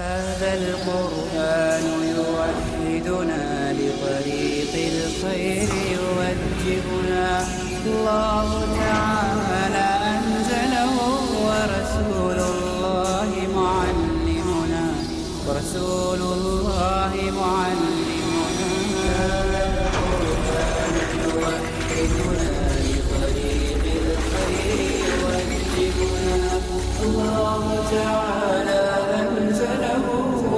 هذا القرآن يوحدنا لطريق الخير يوجهنا الله تعالى أنزله ورسول الله معلمنا هذا القرآن يوحدنا لطريق الخير يوجهنا الله تعالى أنزله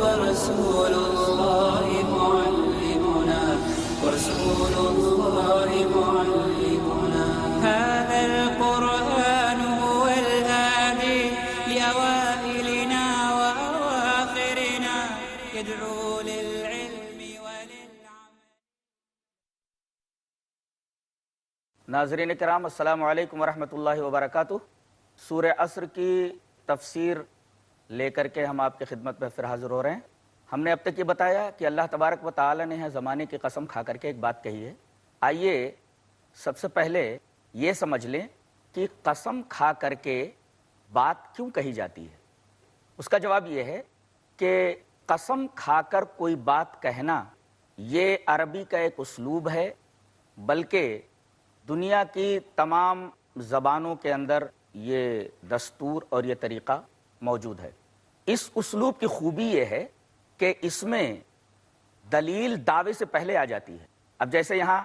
ورسول الله معلمنا هذا القرآن هو الهادي لأوائلنا وأواخرنا يدعو للعلم وللعمل. ناظرین کرام، السلام علیکم ورحمۃ اللہ وبرکاتہ۔ سورہ عصر کی تفسیر لے کر کے ہم آپ کی خدمت میں پھر حاضر ہو رہے ہیں۔ ہم نے اب تک یہ بتایا کہ اللہ تبارک و تعالی نے زمانے کی قسم کھا کر کے ایک بات کہی ہے۔ آئیے سب سے پہلے یہ سمجھ لیں کہ قسم کھا کر کے بات کیوں کہی جاتی ہے۔ اس کا جواب یہ ہے کہ قسم کھا کر کوئی بات کہنا یہ عربی کا ایک اسلوب ہے، بلکہ دنیا کی تمام زبانوں کے اندر یہ دستور اور یہ طریقہ موجود ہے۔ اس اسلوب کی خوبی یہ ہے کہ اس میں دلیل دعوے سے پہلے آ جاتی ہے۔ اب جیسے یہاں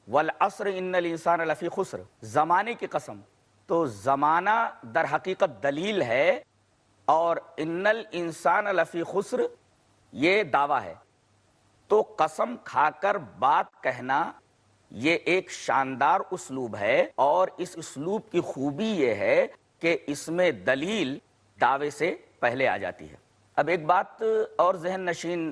والعصر ان الانسان لفی خسر، زمانے کی قسم، تو زمانہ در حقیقت دلیل ہے اور ان الانسان لفی خسر یہ دعویٰ ہے۔ تو قسم کھا کر بات کہنا یہ ایک شاندار اسلوب ہے، اور اس اسلوب کی خوبی یہ ہے کہ اس میں دلیل دعوے سے پہلے آ جاتی ہے۔ اب ایک بات اور ذہن نشین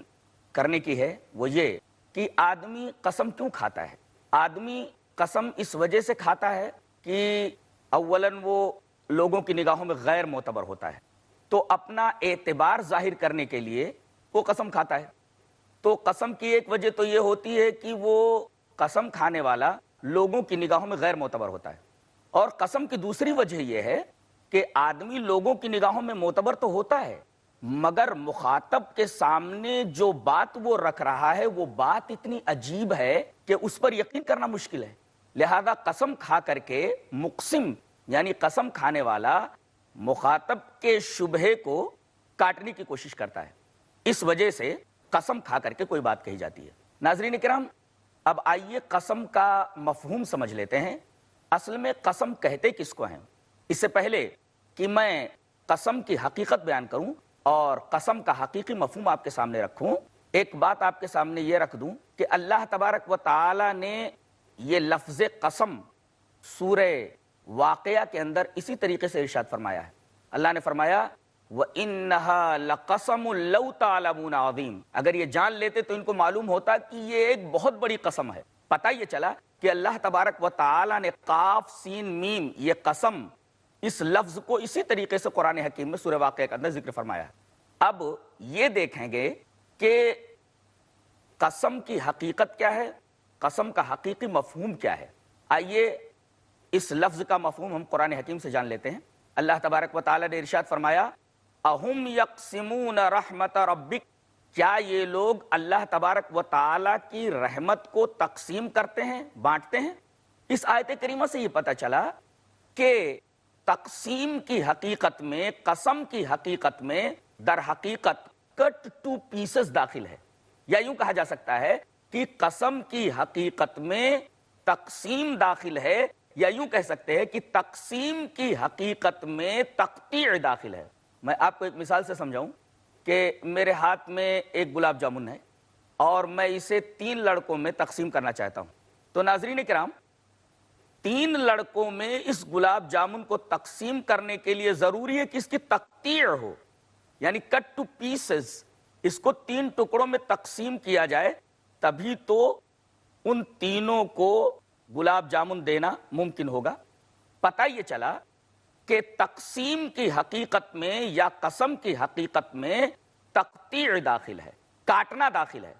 کرنے کی ہے، وہ یہ کہ آدمی قسم کیوں کھاتا ہے۔ آدمی قسم اس وجہ سے کھاتا ہے کہ اولاً وہ لوگوں کی نگاہوں میں غیر معتبر ہوتا ہے، تو اپنا اعتبار ظاہر کرنے کے لیے وہ قسم کھاتا ہے۔ تو قسم کی ایک وجہ تو یہ ہوتی ہے کہ وہ قسم کھانے والا لوگوں کی نگاہوں میں غیر معتبر ہوتا ہے، اور قسم کی دوسری وجہ یہ ہے کہ آدمی لوگوں کی نگاہوں میں معتبر تو ہوتا ہے، مگر مخاطب کے سامنے جو بات وہ رکھ رہا ہے وہ بات اتنی عجیب ہے کہ اس پر یقین کرنا مشکل ہے۔ لہذا قسم کھا کر کے مقسم یعنی قسم کھانے والا مخاطب کے شبہے کو کاٹنے کی کوشش کرتا ہے، اس وجہ سے قسم کھا کر کے کوئی بات کہی جاتی ہے۔ ناظرین کرام، اب آئیے قسم کا مفہوم سمجھ لیتے ہیں۔ اصل میں قسم کہتے کس کو ہیں؟ اس سے پہلے کہ میں قسم کی حقیقت بیان کروں اور قسم کا حقیقی مفہوم آپ کے سامنے رکھوں، ایک بات آپ کے سامنے یہ رکھ دوں کہ اللہ تبارک و تعالی نے یہ لفظ قسم سورہ واقعہ کے اندر اسی طریقے سے ارشاد فرمایا ہے۔ اللہ نے فرمایا وَإِنَّهَا لَقَسَمٌ لَوْ تَعْلَمُونَ عَظِيمٌ، اگر یہ جان لیتے تو ان کو معلوم ہوتا کہ یہ ایک بہت بڑی قسم ہے۔ پتہ یہ چلا کہ اللہ تبارک و تعالی نے قاف سین میم یہ قسم اس لفظ کو اسی طریقے سے قرآن حکیم میں سورہ واقعہ کے اندر ذکر فرمایا ہے۔ اب یہ دیکھیں گے کہ قسم کی حقیقت کیا ہے، قسم کا حقیقی مفہوم کیا ہے۔ آئیے اس لفظ کا مفہوم ہم قرآن حکیم سے جان لیتے ہیں۔ اللہ تبارک و تعالی نے ارشاد فرمایا اَهُمْ يَقْسِمُونَ رَحْمَةَ رَبِّكَ، کیا یہ لوگ اللہ تبارک و تعالی کی رحمت کو تقسیم کرتے ہیں، بانٹتے ہیں؟ اس آیت کریمہ سے یہ پتہ چلا کہ تقسیم کی حقیقت میں، قسم کی حقیقت میں در حقیقت کٹ ٹو پیسز داخل ہے، یا یوں کہا جا سکتا ہے کہ قسم کی حقیقت میں تقسیم داخل ہے، یا یوں کہہ سکتے ہیں کہ تقسیم کی حقیقت میں تقطیع داخل ہے۔ میں آپ کو ایک مثال سے سمجھاؤں کہ میرے ہاتھ میں ایک گلاب جامن ہے اور میں اسے 3 لڑکوں میں تقسیم کرنا چاہتا ہوں۔ تو ناظرین کرام، 3 لڑکوں میں اس گلاب جامن کو تقسیم کرنے کے لیے ضروری ہے کہ اس کی تقطیع ہو، یعنی کٹ ٹو پیسز، اس کو 3 ٹکڑوں میں تقسیم کیا جائے، تبھی تو ان تینوں کو گلاب جامن دینا ممکن ہوگا۔ پتہ یہ چلا کہ تقسیم کی حقیقت میں یا قسم کی حقیقت میں تقطیع داخل ہے، کاٹنا داخل ہے۔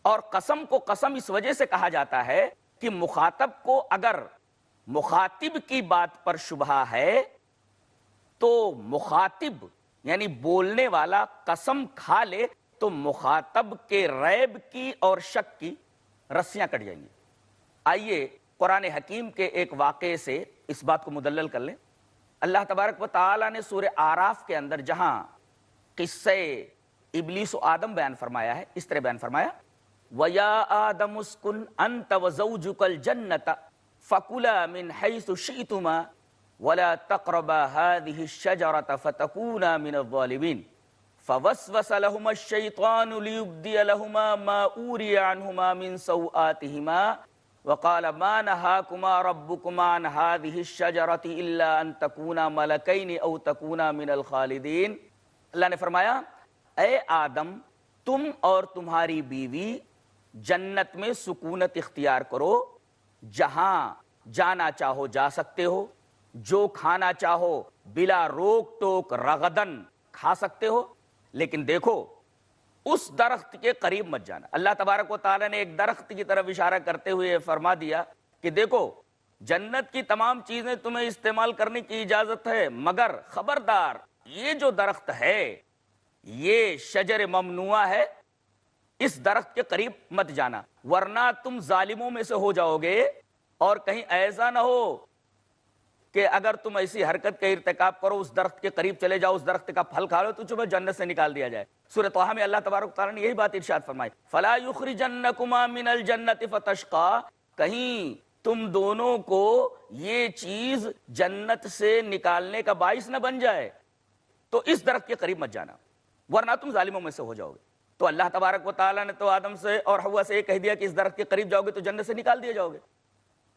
اور قسم کو قسم اس وجہ سے کہا جاتا ہے کہ مخاطب کو اگر مخاطب کی بات پر شبہ ہے تو مخاطب یعنی بولنے والا قسم کھا لے تو مخاطب کے ریب کی اور شک کی رسیاں کٹ جائیں گی۔ آئیے قرآن حکیم کے ایک واقعے سے اس بات کو مدلل کر لیں۔ اللہ تبارک و تعالیٰ نے سورہ آراف کے اندر جہاں قصہ ابلیس و آدم بیان فرمایا ہے، اس طرح بیان فرمایا وَيَا آدَمُ اسْكُنْ أَنْتَ وَزَوْجُكَ الْجَنَّةَ فَكُلَا مِنْ حَيْثُ شِئْتُمَا وَلَا تَقْرَبَا هَذِهِ الشَّجَرَةَ فَتَكُونَا مِنَ الظَّالِمِينَ فَوَسْوَسَ لَهُمَا الشَّيْطَانُ لِيُبْدِيَ لَهُمَا مَا أُورِيَ عَنْهُمَا مِنْ سَوْآتِهِمَا وَقَالَ مَا نَهَاكُمَا رَبُّكُمَا عَنْ هَذِهِ الشَّجَرَةِ إِلَّا أَن تَكُونَا مَلَكَيْنِ أَوْ تَكُونَا مِنَ الْخَالِدِينَ۔ اللہ نے فرمایا اے آدم، تم اور تمہاری بیوی جنت میں سکونت اختیار کرو، جہاں جانا چاہو جا سکتے ہو، جو کھانا چاہو بلا روک ٹوک رغدن کھا سکتے ہو، لیکن دیکھو اس درخت کے قریب مت جانا۔ اللہ تبارک و تعالیٰ نے ایک درخت کی طرف اشارہ کرتے ہوئے فرما دیا کہ دیکھو جنت کی تمام چیزیں تمہیں استعمال کرنے کی اجازت ہے، مگر خبردار یہ جو درخت ہے یہ شجر ممنوعہ ہے، اس درخت کے قریب مت جانا ورنہ تم ظالموں میں سے ہو جاؤ گے، اور کہیں ایسا نہ ہو کہ اگر تم ایسی حرکت کا ارتکاب کرو، اس درخت کے قریب چلے جاؤ، اس درخت کا پھل کھا لو تو تمہیں جنت سے نکال دیا جائے۔ سورہ طٰہٰ میں اللہ تبارک و تعالیٰ نے یہی بات ارشاد فرمائی فَلَا يُخْرِجَنَّكُمَا مِنَ الْجَنَّةِ فَتَشْقَىٰ، کہیں تم دونوں کو یہ چیز جنت سے نکالنے کا باعث نہ بن جائے، تو اس درخت کے قریب مت جانا ورنہ تم ظالموں میں سے ہو جاؤ گے۔ تو اللہ تبارک و تعالیٰ نے تو آدم سے اور حوا سے یہ کہہ دیا کہ اس درخت کے قریب جاؤ گے تو جنت سے نکال دیے جاؤ گے۔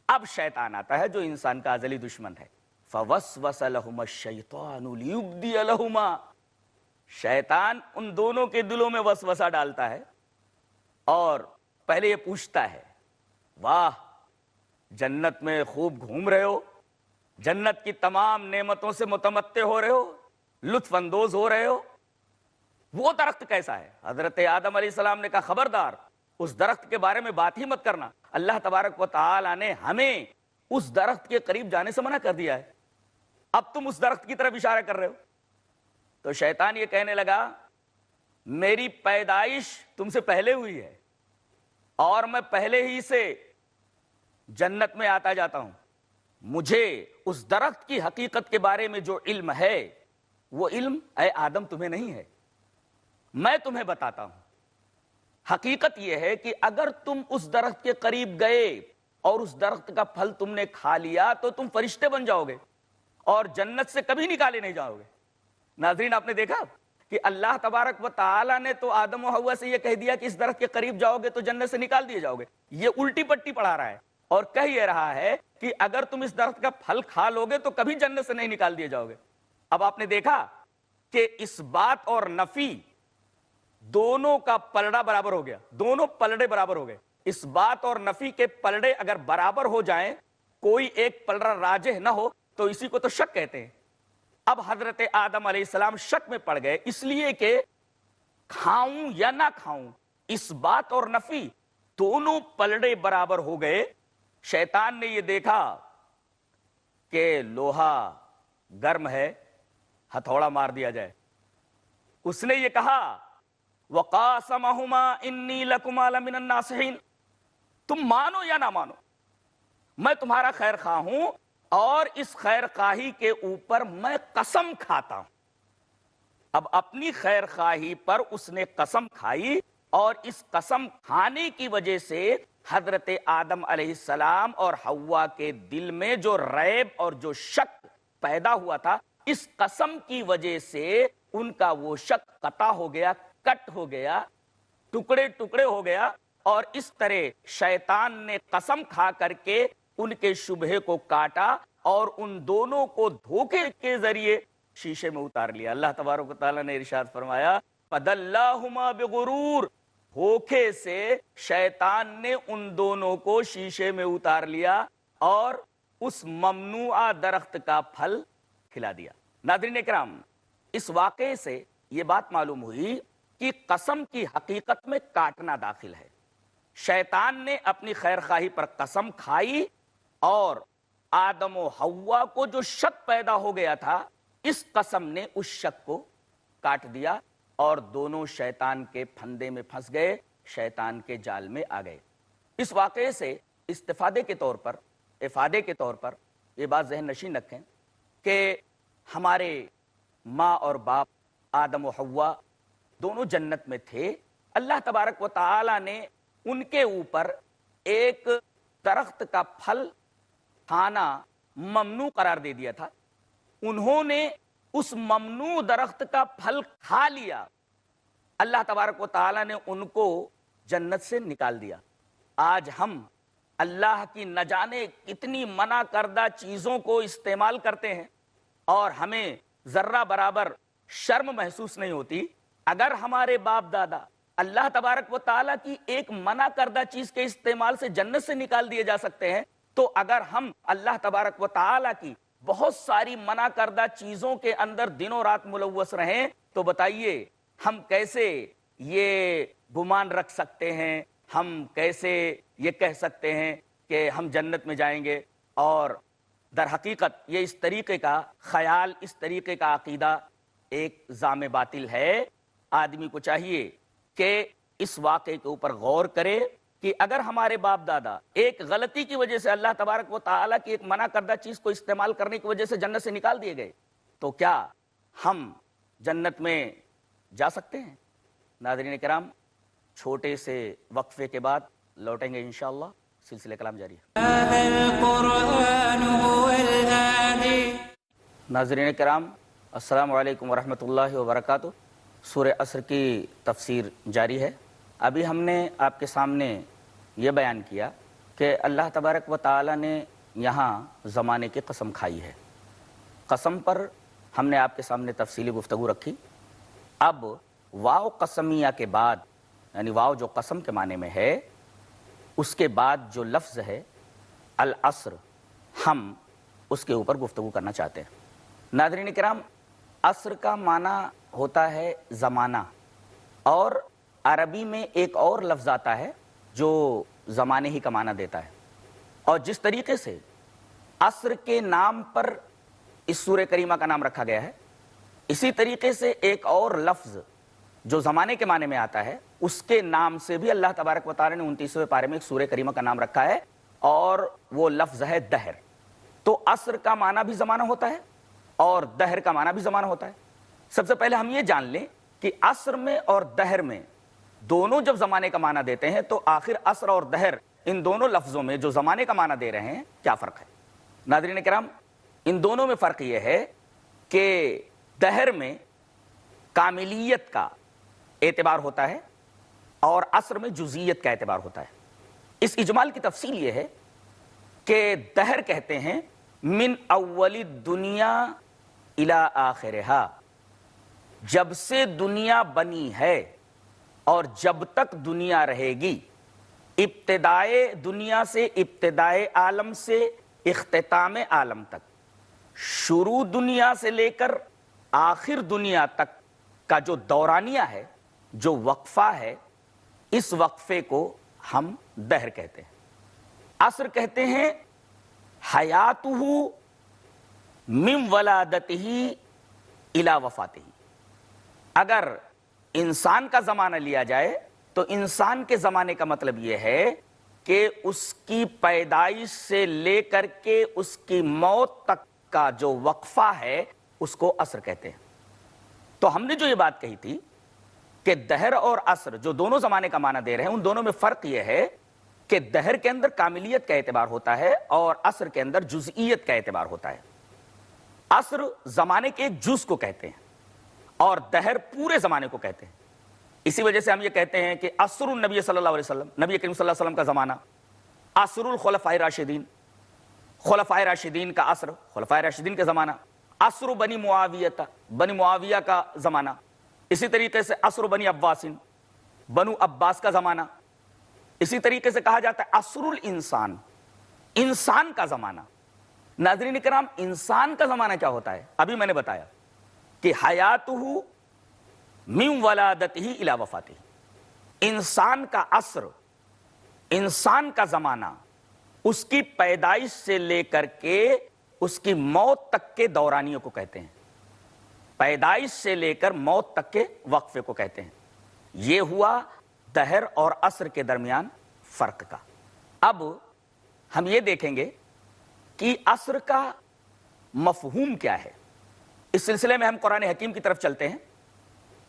اب شیطان آتا ہے جو انسان کا ازلی دشمن ہے، فَوَسْوَسَ لَهُمَا الشَّيْطَانُ لِيُبْدِيَ لَهُمَا، شیطان ان دونوں کے دلوں میں وسوسہ ڈالتا ہے اور پہلے یہ پوچھتا ہے واہ جنت میں خوب گھوم رہے ہو، جنت کی تمام نعمتوں سے متمتع ہو رہے ہو، لطف اندوز ہو رہے ہو، وہ درخت کیسا ہے؟ حضرت آدم علیہ السلام نے کہا خبردار اس درخت کے بارے میں بات ہی مت کرنا، اللہ تبارک و تعالی نے ہمیں اس درخت کے قریب جانے سے منع کر دیا ہے، اب تم اس درخت کی طرف اشارہ کر رہے ہو۔ تو شیطان یہ کہنے لگا میری پیدائش تم سے پہلے ہوئی ہے اور میں پہلے ہی سے جنت میں آتا جاتا ہوں، مجھے اس درخت کی حقیقت کے بارے میں جو علم ہے وہ علم اے آدم تمہیں نہیں ہے، میں تمہیں بتاتا ہوں۔ حقیقت یہ ہے کہ اگر تم اس درخت کے قریب گئے اور اس درخت کا پھل تم نے کھا لیا تو تم فرشتے بن جاؤ گے اور جنت سے کبھی نکالے نہیں جاؤ گے۔ ناظرین آپ نے دیکھا کہ اللہ تبارک و تعالیٰ نے تو آدم و حوا سے یہ کہہ دیا کہ اس درخت کے قریب جاؤ گے تو جنت سے نکال دیے جاؤ گے، یہ الٹی پٹی پڑھا رہا ہے اور کہہ یہ رہا ہے کہ اگر تم اس درخت کا پھل کھا لو گے تو کبھی جنت سے نہیں نکال دیے جاؤ گے۔ اب آپ نے دیکھا کہ اس بات اور نفی دونوں کا پلڑا برابر ہو گیا، دونوں پلڑے برابر ہو گئے۔ اس بات اور نفی کے پلڑے اگر برابر ہو جائیں، کوئی ایک پلڑا راجح نہ ہو تو اسی کو تو شک کہتے ہیں۔ اب حضرت آدم علیہ السلام شک میں پڑ گئے اس لیے کہ کھاؤں یا نہ کھاؤں، اس بات اور نفی دونوں پلڑے برابر ہو گئے۔ شیطان نے یہ دیکھا کہ لوہا گرم ہے، ہتھوڑا مار دیا جائے، اس نے یہ کہا وَقَاسَمَهُمَا إِنِّي لَكُمَا لَمِنَ النَّاصِحِينَ، تم مانو یا نہ مانو میں تمہارا خیر خواہ ہوں اور اس خیر خواہی کے اوپر میں قسم کھاتا ہوں۔ اب اپنی خیر خواہی پر اس نے قسم کھائی اور اس قسم کھانے کی وجہ سے حضرت آدم علیہ السلام اور حوا کے دل میں جو ریب اور جو شک پیدا ہوا تھا، اس قسم کی وجہ سے ان کا وہ شک قطع ہو گیا، کٹ ہو گیا، ٹکڑے ٹکڑے ہو گیا، اور اس طرح شیطان نے قسم کھا کر کے ان کے شبہے کو کاٹا اور ان دونوں کو دھوکے کے ذریعے شیشے میں اتار لیا۔ اللہ تبارک و تعالیٰ نے ارشاد فرمایا فَدَلَّاهُمَا بِغُرُورٍ، دھوکے سے شیطان نے ان دونوں کو شیشے میں اتار لیا اور اس ممنوعہ درخت کا پھل کھلا دیا۔ ناظرین اکرام، اس واقعے سے یہ بات معلوم ہوئی کہ قسم کی حقیقت میں کاٹنا داخل ہے۔ شیطان نے اپنی خیر خواہی پر قسم کھائی اور آدم و حوا کو جو شک پیدا ہو گیا تھا، اس قسم نے اس شک کو کاٹ دیا اور دونوں شیطان کے پھندے میں پھنس گئے، شیطان کے جال میں آ گئے۔ اس واقعے سے افادے کے طور پر یہ بات ذہن نشین رکھیں کہ ہمارے ماں اور باپ آدم و حوا دونوں جنت میں تھے۔ اللہ تبارک و تعالی نے ان کے اوپر ایک درخت کا پھل کھانا ممنوع قرار دے دیا تھا، انہوں نے اس ممنوع درخت کا پھل کھا لیا، اللہ تبارک و تعالی نے ان کو جنت سے نکال دیا۔ آج ہم اللہ کی نہ جانے کتنی منع کردہ چیزوں کو استعمال کرتے ہیں اور ہمیں ذرہ برابر شرم محسوس نہیں ہوتی۔ اگر ہمارے باپ دادا اللہ تبارک و تعالیٰ کی ایک منع کردہ چیز کے استعمال سے جنت سے نکال دیے جا سکتے ہیں، تو اگر ہم اللہ تبارک و تعالیٰ کی بہت ساری منع کردہ چیزوں کے اندر دنوں رات ملوث رہیں تو بتائیے ہم کیسے یہ گمان رکھ سکتے ہیں، ہم کیسے یہ کہہ سکتے ہیں کہ ہم جنت میں جائیں گے؟ اور در حقیقت یہ اس طریقے کا خیال، اس طریقے کا عقیدہ ایک زام باطل ہے۔ آدمی کو چاہیے کہ اس واقعے کے اوپر غور کرے کہ اگر ہمارے باپ دادا ایک غلطی کی وجہ سے اللہ تبارک و تعالیٰ کی ایک منع کردہ چیز کو استعمال کرنے کی وجہ سے جنت سے نکال دیے گئے تو کیا ہم جنت میں جا سکتے ہیں؟ ناظرین کرام، چھوٹے سے وقفے کے بعد لوٹیں گے انشاءاللہ، سلسلہ کلام جاری ہے۔ ناظرین کرام، السلام علیکم ورحمۃ اللہ وبرکاتہ۔ سورہ عصر کی تفسیر جاری ہے۔ ابھی ہم نے آپ کے سامنے یہ بیان کیا کہ اللہ تبارک و تعالی نے یہاں زمانے کی قسم کھائی ہے۔ قسم پر ہم نے آپ کے سامنے تفصیلی گفتگو رکھی۔ اب واو قسمیہ کے بعد، یعنی واو جو قسم کے معنی میں ہے، اس کے بعد جو لفظ ہے العصر، ہم اس کے اوپر گفتگو کرنا چاہتے ہیں۔ ناظرین کرام، عصر کا معنی ہوتا ہے زمانہ، اور عربی میں ایک اور لفظ آتا ہے جو زمانے ہی کا معنی دیتا ہے۔ اور جس طریقے سے عصر کے نام پر اس سورہ کریمہ کا نام رکھا گیا ہے، اسی طریقے سے ایک اور لفظ جو زمانے کے معنی میں آتا ہے، اس کے نام سے بھی اللہ تبارک و تعالی نے 29ویں پارے میں ایک سورہ کریمہ کا نام رکھا ہے، اور وہ لفظ ہے دہر۔ تو عصر کا معنی بھی زمانہ ہوتا ہے اور دہر کا معنی بھی زمانہ ہوتا ہے۔ سب سے پہلے ہم یہ جان لیں کہ عصر میں اور دہر میں دونوں جب زمانے کا معنی دیتے ہیں تو آخر عصر اور دہر، ان دونوں لفظوں میں جو زمانے کا معنی دے رہے ہیں، کیا فرق ہے؟ ناظرین کرام، ان دونوں میں فرق یہ ہے کہ دہر میں کاملیت کا اعتبار ہوتا ہے اور عصر میں جزئیت کا اعتبار ہوتا ہے۔ اس اجمال کی تفصیل یہ ہے کہ دہر کہتے ہیں من اول الدنیا الی آخرہا، جب سے دنیا بنی ہے اور جب تک دنیا رہے گی، ابتدائے دنیا سے، ابتدائے عالم سے اختتام عالم تک، شروع دنیا سے لے کر آخر دنیا تک کا جو دورانیہ ہے، جو وقفہ ہے، اس وقفے کو ہم دہر کہتے ہیں۔ عصر کہتے ہیں حیاتہ من ولادتہ الی وفاتہ۔ اگر انسان کا زمانہ لیا جائے تو انسان کے زمانے کا مطلب یہ ہے کہ اس کی پیدائش سے لے کر کے اس کی موت تک کا جو وقفہ ہے اس کو عصر کہتے ہیں۔ تو ہم نے جو یہ بات کہی تھی کہ دہر اور عصر جو دونوں زمانے کا معنی دے رہے ہیں، ان دونوں میں فرق یہ ہے کہ دہر کے اندر کاملیت کا اعتبار ہوتا ہے اور عصر کے اندر جزئیت کا اعتبار ہوتا ہے۔ عصر زمانے کے ایک جز کو کہتے ہیں اور دہر پورے زمانے کو کہتے ہیں۔ اسی وجہ سے ہم یہ کہتے ہیں کہ عصر النبی صلی اللہ علیہ وسلم، نبی کریم صلی اللہ علیہ وسلم کا زمانہ، عصر الخلفاء راشدین، خلفاء راشدین کا عصر، خلفاء راشدین کا زمانہ، عصر بنی معاویہ، بنی معاویہ کا زمانہ، اسی طریقے سے عصر بنی عباسین، بنو عباس کا زمانہ، اسی طریقے سے کہا جاتا ہے عصر الانسان، انسان کا زمانہ۔ ناظرین کرام، انسان کا زمانہ کیا ہوتا ہے؟ ابھی میں نے بتایا کہ حیاتہ من ولادتہ الی وفاتہ، انسان کا عصر، انسان کا زمانہ، اس کی پیدائش سے لے کر کے اس کی موت تک کے دورانیوں کو کہتے ہیں۔ پیدائش سے لے کر موت تک کے وقفے کو کہتے ہیں. یہ ہوا دہر اور عصر کے درمیان فرق کا. اب ہم یہ دیکھیں گے کہ عصر کا مفہوم کیا ہے. اس سلسلے میں ہم قرآن حکیم کی طرف چلتے ہیں.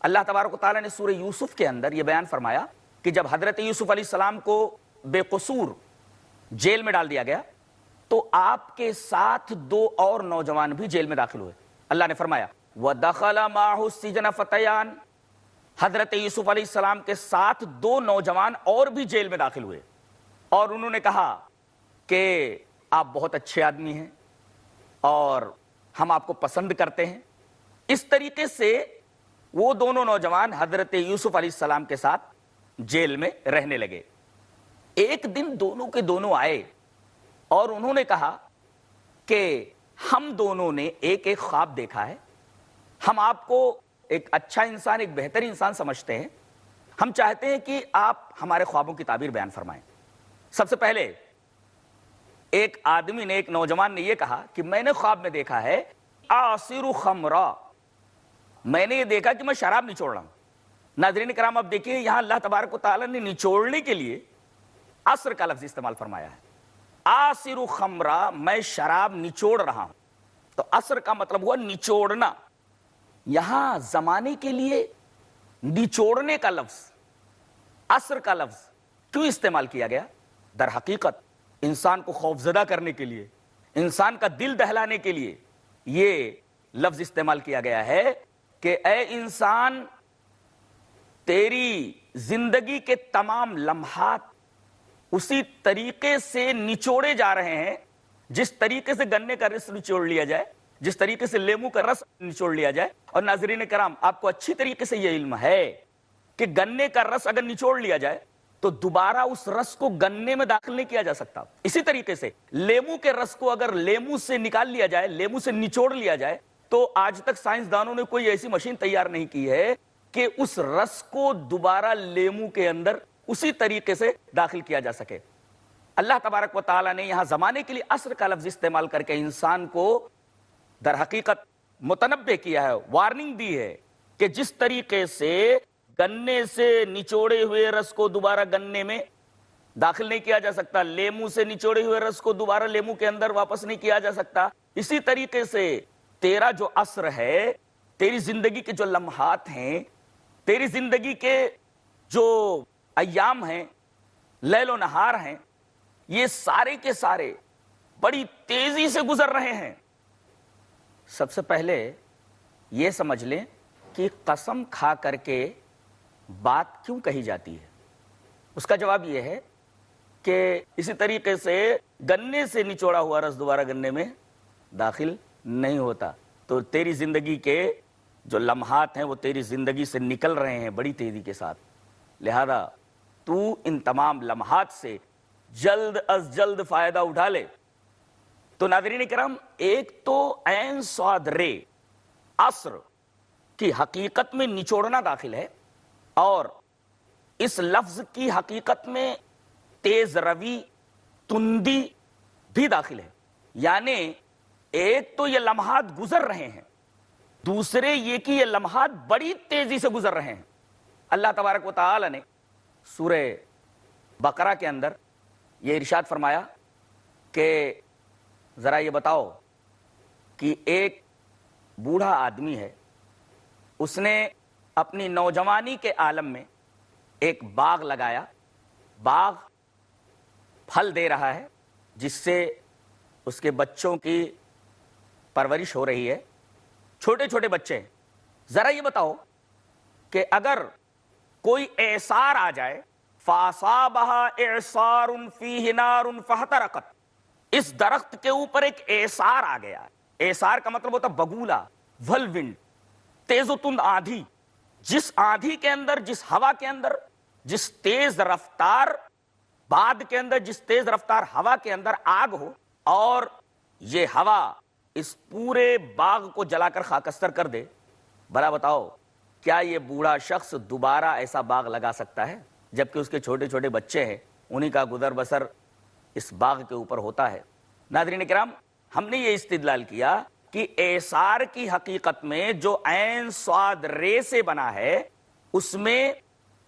اللہ تبارک و تعالیٰ نے سورہ یوسف کے اندر یہ بیان فرمایا کہ جب حضرت یوسف علیہ السلام کو بے قصور جیل میں ڈال دیا گیا تو آپ کے ساتھ 2 اور نوجوان بھی جیل میں داخل ہوئے. اللہ نے فرمایا وَدَخَلَ مَعَهُ السِّجْنَ فَتَيَانِ. حضرت یوسف علیہ السلام کے ساتھ 2 نوجوان اور بھی جیل میں داخل ہوئے اور انہوں نے کہا کہ آپ بہت اچھے آدمی ہیں اور ہم آپ کو پسند کرتے ہیں. اس طریقے سے وہ دونوں نوجوان حضرت یوسف علیہ السلام کے ساتھ جیل میں رہنے لگے. ایک دن دونوں کے دونوں آئے اور انہوں نے کہا کہ ہم دونوں نے ایک خواب دیکھا ہے. ہم آپ کو ایک اچھا انسان، ایک بہتر انسان سمجھتے ہیں. ہم چاہتے ہیں کہ آپ ہمارے خوابوں کی تعبیر بیان فرمائیں. سب سے پہلے ایک آدمی نے، ایک نوجوان نے یہ کہا کہ میں نے خواب میں دیکھا ہے آصر خمرا، میں نے یہ دیکھا کہ میں شراب نچوڑ رہا ہوں. ناظرین کرام اب دیکھیے یہاں اللہ تبارک و تعالیٰ نے نچوڑنے کے لیے عصر کا لفظ استعمال فرمایا ہے. آصر خمرا، میں شراب نچوڑ رہا ہوں. تو عصر کا مطلب ہوا نچوڑنا. یہاں زمانے کے لیے نچوڑنے کا لفظ، عصر کا لفظ کیوں استعمال کیا گیا؟ در حقیقت انسان کو خوفزدہ کرنے کے لیے، انسان کا دل دہلانے کے لیے یہ لفظ استعمال کیا گیا ہے کہ اے انسان، تیری زندگی کے تمام لمحات اسی طریقے سے نچوڑے جا رہے ہیں جس طریقے سے گنے کا رس نچوڑ لیا جائے، جس طریقے سے لیمو کا رس نچوڑ لیا جائے. اور ناظرین کرام آپ کو اچھی طریقے سے یہ علم ہے کہ گنے کا رس اگر نچوڑ لیا جائے تو دوبارہ اس رس کو گنے میں داخل نہیں کیا جا سکتا. اسی طریقے سے لیمو کے رس کو اگر لیمو سے نکال لیا جائے، لیمو سے نچوڑ لیا جائے، تو آج تک سائنسدانوں نے کوئی ایسی مشین تیار نہیں کی ہے کہ اس رس کو دوبارہ لیمو کے اندر اسی طریقے سے داخل کیا جا سکے. اللہ تبارک و تعالیٰ نے یہاں زمانے کے لیے عصر کا لفظ استعمال کر کے انسان کو در حقیقت متنبہ کیا ہے، وارننگ دی ہے کہ جس طریقے سے گنے سے نچوڑے ہوئے رس کو دوبارہ گنے میں داخل نہیں کیا جا سکتا، لیمو سے نچوڑے ہوئے رس کو دوبارہ لیمو کے اندر واپس نہیں کیا جا سکتا، اسی طریقے سے تیرا جو عصر ہے، تیری زندگی کے جو لمحات ہیں، تیری زندگی کے جو ایام ہیں، لیل و نہار ہیں، یہ سارے کے سارے بڑی تیزی سے گزر رہے ہیں. سب سے پہلے یہ سمجھ لیں کہ قسم کھا کر کے بات کیوں کہی جاتی ہے. اس کا جواب یہ ہے کہ اسی طریقے سے گنے سے نچوڑا ہوا رس دوبارہ گنے میں داخل نہیں ہوتا. تو تیری زندگی کے جو لمحات ہیں وہ تیری زندگی سے نکل رہے ہیں بڑی تیزی کے ساتھ، لہذا تو ان تمام لمحات سے جلد از جلد فائدہ اٹھا لے. تو ناظرین کرام، ایک تو عین صاد رے عصر کی حقیقت میں نچوڑنا داخل ہے، اور اس لفظ کی حقیقت میں تیز روی، تندی بھی داخل ہے. یعنی ایک تو یہ لمحات گزر رہے ہیں، دوسرے یہ کہ یہ لمحات بڑی تیزی سے گزر رہے ہیں. اللہ تبارک و تعالی نے سورہ بقرہ کے اندر یہ ارشاد فرمایا کہ ذرا یہ بتاؤ کہ ایک بوڑھا آدمی ہے، اس نے اپنی نوجوانی کے عالم میں ایک باغ لگایا، باغ پھل دے رہا ہے جس سے اس کے بچوں کی پرورش ہو رہی ہے، چھوٹے چھوٹے بچے ہیں. ذرا یہ بتاؤ کہ اگر کوئی اعصار آ جائے، فَأَصَابَهَا إِعْصَارٌ فِيهِ نَارٌ فَاحْتَرَقَتْ، اس درخت کے اوپر ایک اعصار آ گیا. اعصار کا مطلب ہوتا بگولا، ولونڈ، تیز و تند آندھی. جس آندھی کے اندر، جس ہوا کے اندر، جس تیز رفتار باد کے اندر، جس تیز رفتار ہوا کے اندر آگ ہو، اور یہ ہوا اس پورے باغ کو جلا کر خاکستر کر دے، بھلا بتاؤ کیا یہ بوڑھا شخص دوبارہ ایسا باغ لگا سکتا ہے؟ جبکہ اس کے چھوٹے چھوٹے بچے ہیں، انہی کا گزر بسر اس باغ کے اوپر ہوتا ہے. ناظرین کرام، ہم نے یہ استدلال کیا کہ ایثار کی حقیقت میں جو عین صاد رے سے بنا ہے اس میں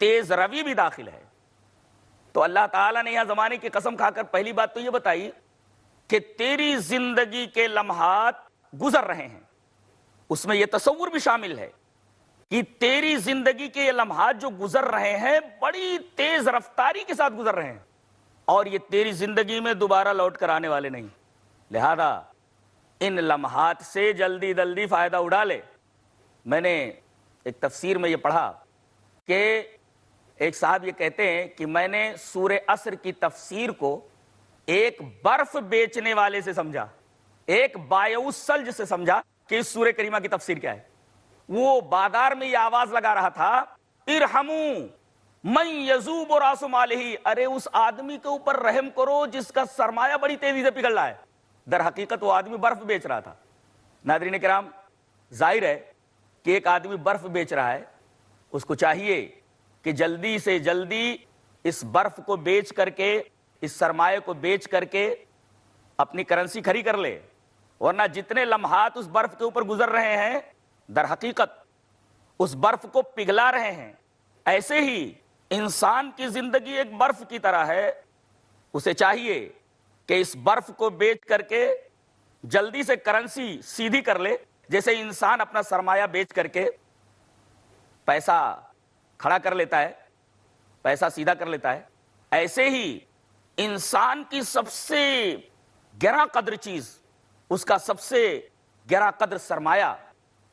تیز روی بھی داخل ہے. تو اللہ تعالیٰ نے یہاں زمانے کی قسم کھا کر پہلی بات تو یہ بتائی کہ تیری زندگی کے لمحات گزر رہے ہیں. اس میں یہ تصور بھی شامل ہے کہ تیری زندگی کے یہ لمحات جو گزر رہے ہیں بڑی تیز رفتاری کے ساتھ گزر رہے ہیں اور یہ تیری زندگی میں دوبارہ لوٹ کر آنے والے نہیں. لہذا ان لمحات سے جلدی جلدی فائدہ اٹھا لے. میں نے ایک تفسیر میں یہ پڑھا کہ ایک صاحب یہ کہتے ہیں کہ میں نے سورہ عصر کی تفسیر کو ایک برف بیچنے والے سے سمجھا, ایک بائع الثلج سے سمجھا کہ اس سورہ کریمہ کی تفسیر کیا ہے. وہ بازار میں یہ آواز لگا رہا تھا, ارحموا من یذوب راس مالہ, ارے اس آدمی کے اوپر رحم کرو جس کا سرمایہ بڑی تیزی سے پگھل رہا ہے. در حقیقت وہ آدمی برف بیچ رہا تھا. ناظرین کرام, ظاہر ہے کہ ایک آدمی برف بیچ رہا ہے, اس کو چاہیے کہ جلدی سے جلدی اس برف کو بیچ کر کے, اس سرمایہ کو بیچ کر کے اپنی کرنسی کھڑی کر لے, ورنہ جتنے لمحات اس برف کے اوپر گزر رہے ہیں در حقیقت اس برف کو پگھلا رہے ہیں. ایسے ہی انسان کی زندگی ایک برف کی طرح ہے, اسے چاہیے کہ اس برف کو بیچ کر کے جلدی سے کرنسی سیدھی کر لے. جیسے انسان اپنا سرمایہ بیچ کر کے پیسہ کھڑا کر لیتا ہے, پیسہ سیدھا کر لیتا ہے, ایسے ہی انسان کی سب سے گراں قدر چیز, اس کا سب سے گراں قدر سرمایہ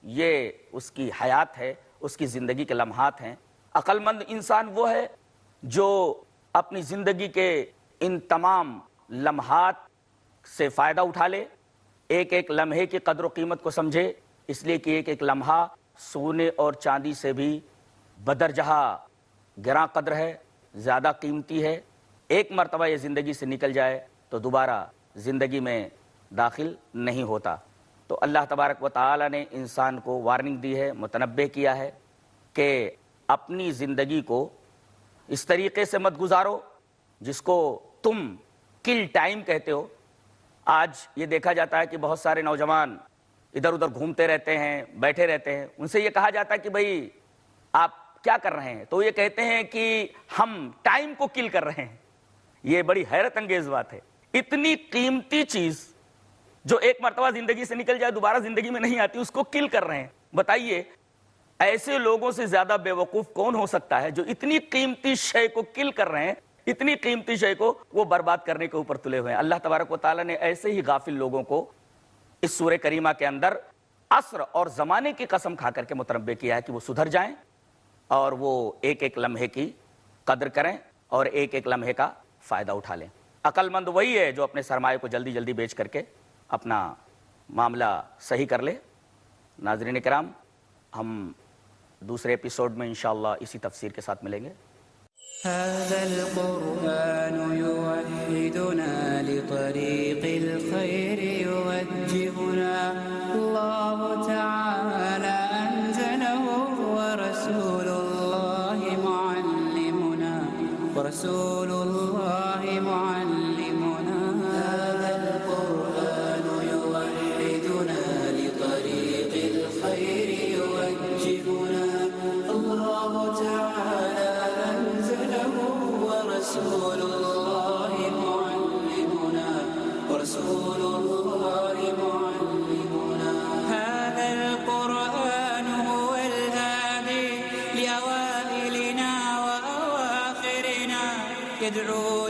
یہ اس کی حیات ہے, اس کی زندگی کے لمحات ہیں. عقل مند انسان وہ ہے جو اپنی زندگی کے ان تمام لمحات سے فائدہ اٹھا لے, ایک ایک لمحے کی قدر و قیمت کو سمجھے, اس لیے کہ ایک ایک لمحہ سونے اور چاندی سے بھی بدرجہ گراں قدر ہے, زیادہ قیمتی ہے. ایک مرتبہ یہ زندگی سے نکل جائے تو دوبارہ زندگی میں داخل نہیں ہوتا. تو اللہ تبارک و تعالی نے انسان کو وارننگ دی ہے, متنبہ کیا ہے کہ اپنی زندگی کو اس طریقے سے مت گزارو جس کو تم کل ٹائم کہتے ہو. آج یہ دیکھا جاتا ہے کہ بہت سارے نوجوان ادھر ادھر گھومتے رہتے ہیں, بیٹھے رہتے ہیں. ان سے یہ کہا جاتا ہے کہ بھئی آپ کیا کر رہے ہیں, تو یہ کہتے ہیں کہ ہم ٹائم کو کل کر رہے ہیں. یہ بڑی حیرت انگیز بات ہے. اتنی قیمتی چیز جو ایک مرتبہ زندگی سے نکل جائے دوبارہ زندگی میں نہیں آتی, اس کو کل کر رہے ہیں. بتائیے ایسے لوگوں سے زیادہ بے وقوف کون ہو سکتا ہے جو اتنی قیمتی شے کو کل کر رہے ہیں, اتنی قیمتی شے کو وہ برباد کرنے کے اوپر تلے ہوئے ہیں. اللہ تبارک و تعالیٰ نے ایسے ہی غافل لوگوں کو اس سورہ کریمہ کے اندر عصر اور زمانے کی قسم کھا کر کے متنبہ کیا ہے کہ وہ سدھر جائیں اور وہ ایک ایک لمحے کی قدر کریں اور ایک ایک لمحے کا فائدہ اٹھا لیں. عقل مند وہی ہے جو اپنے سرمایہ کو جلدی جلدی بیچ کر کے اپنا معاملہ صحیح کر لے. ناظرین کرام, ہم دوسرے ایپیسوڈ میں انشاءاللہ اسی تفسیر کے ساتھ ملیں گے. هذا القرآن يوحدنا لطريق الخير يوجهنا الله تعالى أنزله ورسول الله معلمنا ورسول الله معلمنا. هذا القرآن يوحدنا لطريق الخير يوجهنا الله تعالى رسول الله معلمنا ورسول الله معلمنا. هذا القرآن هو الهادي لأوائلنا وأواخرنا يدعو